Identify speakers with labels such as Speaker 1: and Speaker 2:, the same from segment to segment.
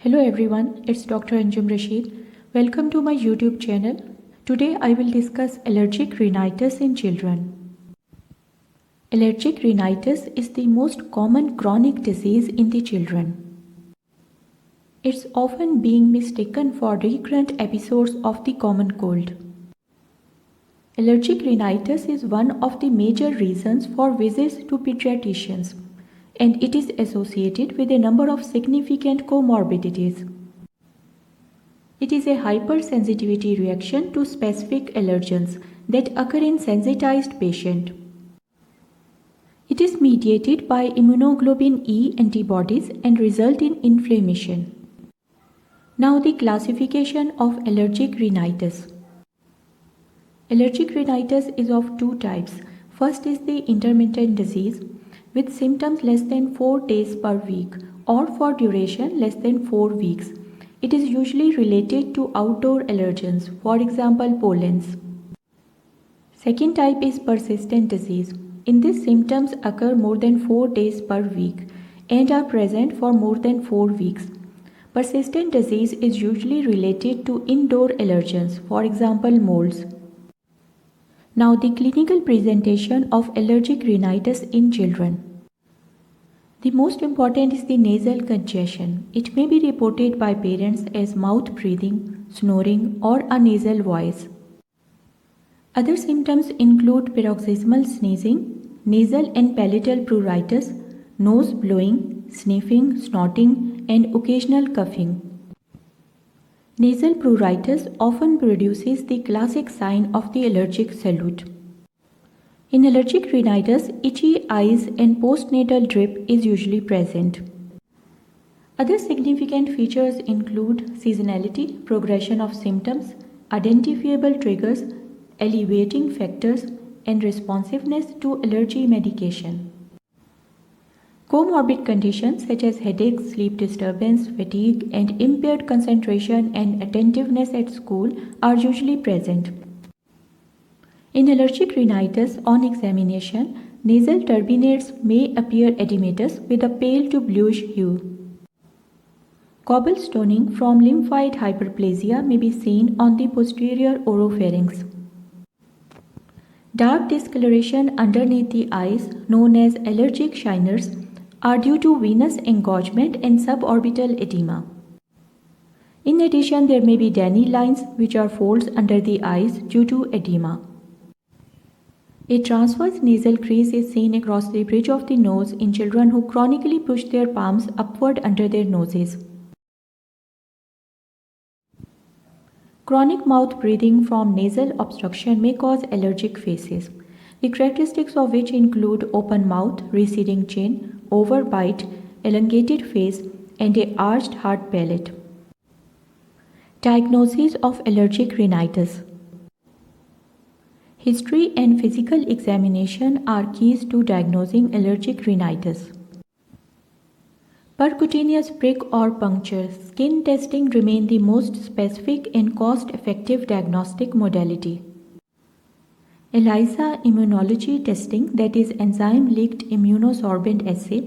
Speaker 1: Hello everyone, it's Dr. Anjum Rashid. Welcome to my YouTube channel. Today I will discuss allergic rhinitis in children. Allergic rhinitis is the most common chronic disease in the children. It's often being mistaken for recurrent episodes of the common cold. Allergic rhinitis is one of the major reasons for visits to pediatricians, and it is associated with a number of significant comorbidities. It is a hypersensitivity reaction to specific allergens that occur in sensitized patients. It is mediated by immunoglobulin E antibodies and result in inflammation. Now the classification of allergic rhinitis. Allergic rhinitis is of two types. First is the intermittent disease with symptoms less than 4 days per week or for duration less than 4 weeks. It is usually related to outdoor allergens, for example pollens. Second type is persistent disease. In this, symptoms occur more than 4 days per week and are present for more than 4 weeks. Persistent disease is usually related to indoor allergens, for example molds. Now the clinical presentation of allergic rhinitis in children. The most important is the nasal congestion. It may be reported by parents as mouth breathing, snoring, or a nasal voice. Other symptoms include paroxysmal sneezing, nasal and palatal pruritus, nose blowing, sniffing, snorting, and occasional coughing. Nasal pruritus often produces the classic sign of the allergic salute. In allergic rhinitis, itchy eyes and postnatal drip is usually present. Other significant features include seasonality, progression of symptoms, identifiable triggers, alleviating factors, and responsiveness to allergy medication. Comorbid conditions such as headache, sleep disturbance, fatigue, and impaired concentration and attentiveness at school are usually present. In allergic rhinitis, on examination, nasal turbinates may appear edematous with a pale to bluish hue. Cobblestoning from lymphoid hyperplasia may be seen on the posterior oropharynx. Dark discoloration underneath the eyes, known as allergic shiners, are due to venous engorgement and suborbital edema. In addition, there may be Danny lines, which are folds under the eyes due to edema. A transverse nasal crease is seen across the bridge of the nose in children who chronically push their palms upward under their noses. Chronic mouth breathing from nasal obstruction may cause allergic phases, the characteristics of which include open mouth, receding chin, overbite, elongated face, and a arched hard palate. Diagnosis of allergic rhinitis. History and physical examination are keys to diagnosing allergic rhinitis. Percutaneous prick or puncture, skin testing remain the most specific and cost-effective diagnostic modality. ELISA immunology testing, that is enzyme-linked immunosorbent assay,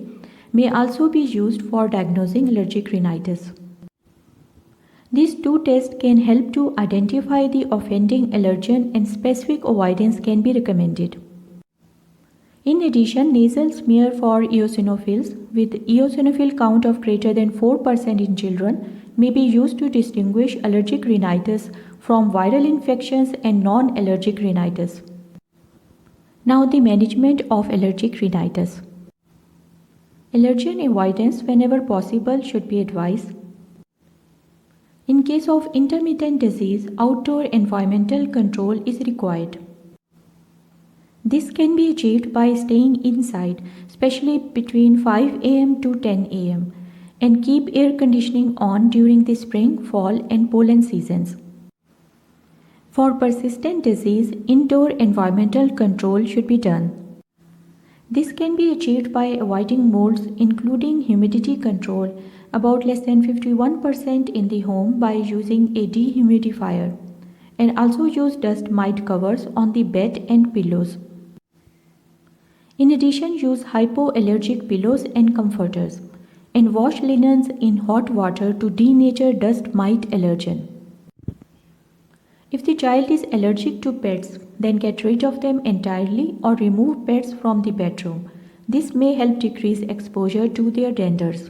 Speaker 1: may also be used for diagnosing allergic rhinitis. These two tests can help to identify the offending allergen and specific avoidance can be recommended. In addition, nasal smear for eosinophils with eosinophil count of greater than 4% in children may be used to distinguish allergic rhinitis from viral infections and non-allergic rhinitis. Now the management of allergic rhinitis. Allergen avoidance whenever possible should be advised. In case of intermittent disease, outdoor environmental control is required. This can be achieved by staying inside, especially between 5 am to 10 am, and keep air conditioning on during the spring, fall, and pollen seasons. For persistent disease, indoor environmental control should be done. This can be achieved by avoiding molds, including humidity control, about less than 51% in the home by using a dehumidifier, and also use dust mite covers on the bed and pillows. In addition, use hypoallergic pillows and comforters. and wash linens in hot water to denature dust mite allergen. If the child is allergic to pets, then get rid of them entirely or remove pets from the bedroom. This may help decrease exposure to their dangers.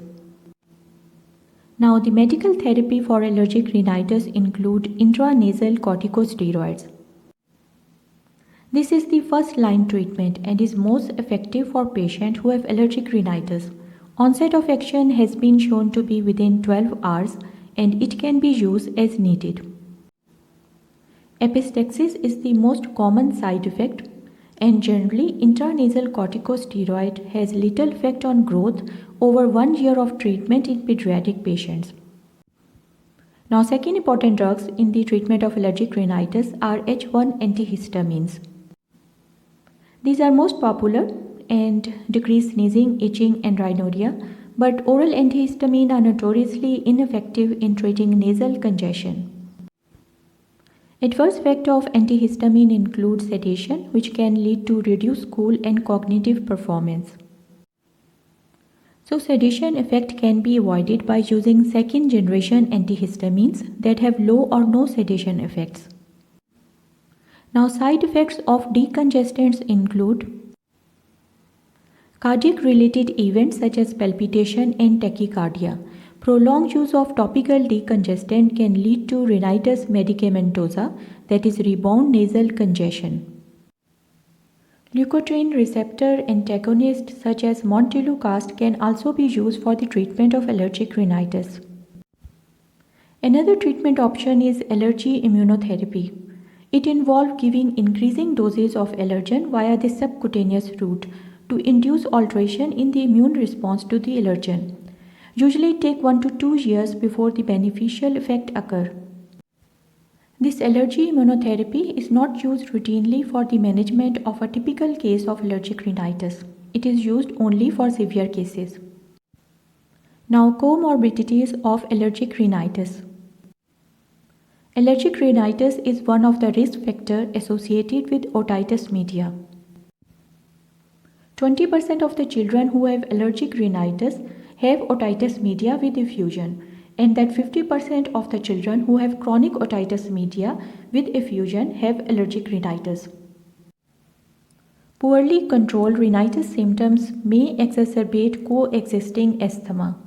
Speaker 1: Now, the medical therapy for allergic rhinitis include intranasal corticosteroids. This is the first line treatment and is most effective for patients who have allergic rhinitis. Onset of action has been shown to be within 12 hours and it can be used as needed. Epistaxis is the most common side effect, and generally intranasal corticosteroid has little effect on growth over 1 year of treatment in pediatric patients. Now, second important drugs in the treatment of allergic rhinitis are H1 antihistamines. These are most popular and decrease sneezing, itching and rhinorrhea, but oral antihistamines are notoriously ineffective in treating nasal congestion. Adverse effects of antihistamine include sedation, which can lead to reduced school and cognitive performance. So, sedation effect can be avoided by using second generation antihistamines that have low or no sedation effects. Now, side effects of decongestants include cardiac related events such as palpitation and tachycardia. Prolonged use of topical decongestant can lead to rhinitis medicamentosa, that is rebound nasal congestion. Leukotriene receptor antagonists such as montelukast can also be used for the treatment of allergic rhinitis. Another treatment option is allergy immunotherapy. It involves giving increasing doses of allergen via the subcutaneous route to induce alteration in the immune response to the allergen. Usually take 1 to 2 years before the beneficial effect occur. This allergy immunotherapy is not used routinely for the management of a typical case of allergic rhinitis. It is used only for severe cases. Now, comorbidities of allergic rhinitis. Allergic rhinitis is one of the risk factors associated with otitis media. 20% of the children who have allergic rhinitis have otitis media with effusion, and that 50% of the children who have chronic otitis media with effusion have allergic rhinitis. Poorly controlled rhinitis symptoms may exacerbate coexisting asthma.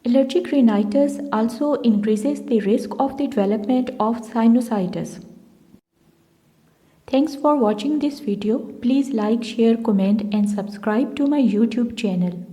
Speaker 1: Allergic rhinitis also increases the risk of the development of sinusitis. Thanks for watching this video. Please like, share, comment and subscribe to my YouTube channel.